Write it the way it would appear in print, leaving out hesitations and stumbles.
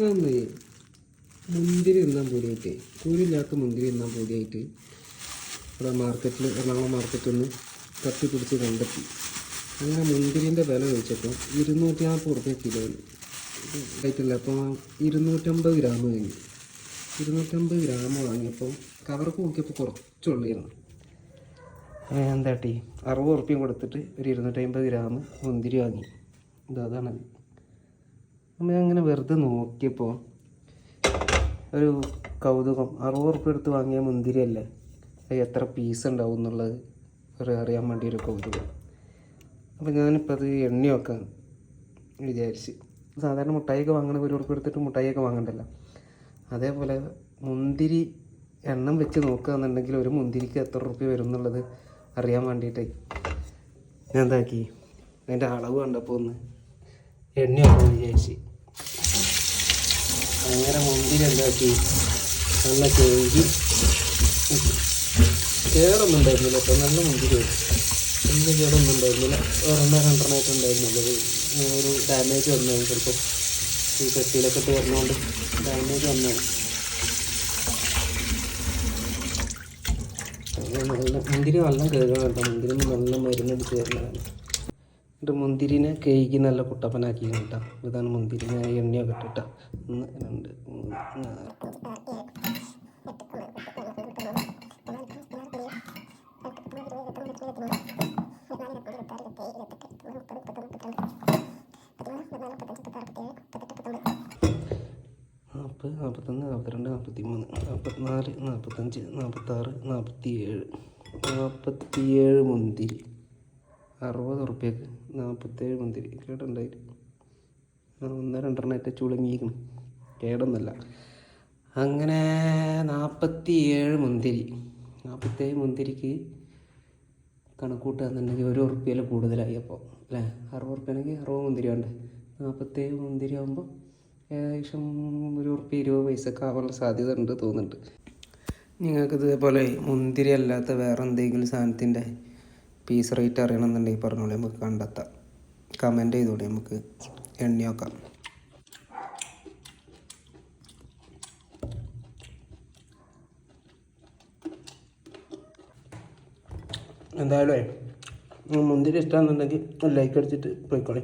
അന്ന് മുന്തിരി തിന്നാൻ പൂതിയായിട്ട് കൂലില്ലാത്ത മുന്തിരി തിന്നാൻ പൂതിയായിട്ട് ഇവിടെ മാർക്കറ്റിൽ എറണാകുളം മാർക്കറ്റിൽ നിന്ന് തപ്പിപ്പിടിച്ച് കണ്ടെത്തി. അങ്ങനെ മുന്തിരിൻ്റെ വില ചോദിച്ചപ്പോൾ 240 കിലോന് ആയിട്ടില്ല. അപ്പോൾ 250 ഗ്രാം കഴിഞ്ഞു. 250 ഗ്രാം വാങ്ങിയപ്പോൾ കവർക്ക് നോക്കിയപ്പോൾ കുറച്ചുള്ളായിരുന്നു. എന്താട്ടി 60 കൊടുത്തിട്ട് ഒരു 250 ഗ്രാം മുന്തിരി വാങ്ങി. അതാണ് നമ്മൾ അങ്ങനെ വെറുതെ നോക്കിയപ്പോൾ ഒരു കൗതുകം. 60 എടുത്ത് വാങ്ങിയ മുന്തിരി അല്ലേ, അത് എത്ര പീസ് ഉണ്ടാവും എന്നുള്ളത് അറിയാൻ വേണ്ടി ഒരു കൗതുകം. അപ്പോൾ ഞാനിപ്പോൾ അത് എണ്ണി വെക്കാൻ വിചാരിച്ച്. സാധാരണ മുട്ടായിയൊക്കെ വാങ്ങണ 1 ഉറുപ്പിക എടുത്തിട്ട് മുട്ടായിയൊക്കെ വാങ്ങണ്ടല്ലോ, അതേപോലെ മുന്തിരി എണ്ണം വെച്ച് നോക്കുകയെന്നുണ്ടെങ്കിൽ ഒരു മുന്തിരിക്ക് എത്ര ഉറുപ്പിക വരും എന്നുള്ളത് അറിയാൻ വേണ്ടിയിട്ട് ഞാൻ എന്താക്കി, അതിൻ്റെ അളവ് കണ്ടപ്പോൾ ഒന്ന് എണ്ണി വെക്കാൻ വിചാരിച്ച്. അങ്ങനെ മുന്തിരി എന്താക്കി നല്ല കേക്ക് കേടൊന്നും ഉണ്ടായിരുന്നില്ല. അപ്പോൾ നല്ല മുന്തിരി വലിയ കേടൊന്നും ഉണ്ടായിരുന്നില്ല. രണ്ടെണ്ണമായിട്ട് ഉണ്ടായിരുന്നുള്ളത്. ഒരു ഡാമേജ് വന്നതാണ്, ചിലപ്പോൾ ഈ പെട്ടിയിലൊക്കെ ഇട്ട് വരുന്നതുകൊണ്ട് ഡാമേജ് വന്നതാണ്. നല്ല മുന്തിരി നല്ല കേൾക്കണം കേട്ടോ. മുന്തിരി നല്ല മരുന്നടിച്ച് തരുന്നതാണ്. എന്നിട്ട് മുന്തിരിനെ കേക്ക് നല്ല കുട്ടപ്പനാക്കി കേട്ടോ. ഇതാണ് മുന്തിരി. ഞാൻ എണ്ണയൊക്കെ ഇട്ടിട്ടാ 1 2 3 4 41 42 43 44 45 46 47 മുന്തിരി 60 ഉറുപ്പ്യക്ക് 47 മുന്തിരി കേടുണ്ടായിട്ട് 1 2 ചുളുങ്ങിയിരിക്കണം, കേടൊന്നുമല്ല. അങ്ങനെ 47 മുന്തിരി. 47 മുന്തിരിക്ക് കണക്കൂട്ടുകയെന്നുണ്ടെങ്കിൽ 1 ഉറുപ്പ്യയിൽ കൂടുതലായി. അപ്പോൾ അല്ലേ, 60 ഉറുപ്പ്യാണെങ്കിൽ 60 മുന്തിരി വേണ്ടേ. 47 മുന്തിരി ആകുമ്പോൾ ഏകദേശം 1 ഉറുപ്പ്യ 20 പൈസക്ക് ആവാനുള്ള സാധ്യത ഉണ്ട് തോന്നുന്നുണ്ട്. നിങ്ങൾക്ക് ഇതേപോലെ മുന്തിരി അല്ലാത്ത വേറെ എന്തെങ്കിലും സാധനത്തിൻ്റെ പീസ് റേറ്റ് അറിയണമെന്നുണ്ടെങ്കിൽ പറഞ്ഞോളൂ, നമുക്ക് കണ്ടെത്താം. കമൻറ്റ് ചെയ്തോളൂ, നമുക്ക് എണ്ണി നോക്കാം. എന്തായാലും മുന്തിരി ഇഷ്ടമാണെന്നുണ്ടെങ്കിൽ ലൈക്ക് അടിച്ചിട്ട് പോയിക്കോളേ.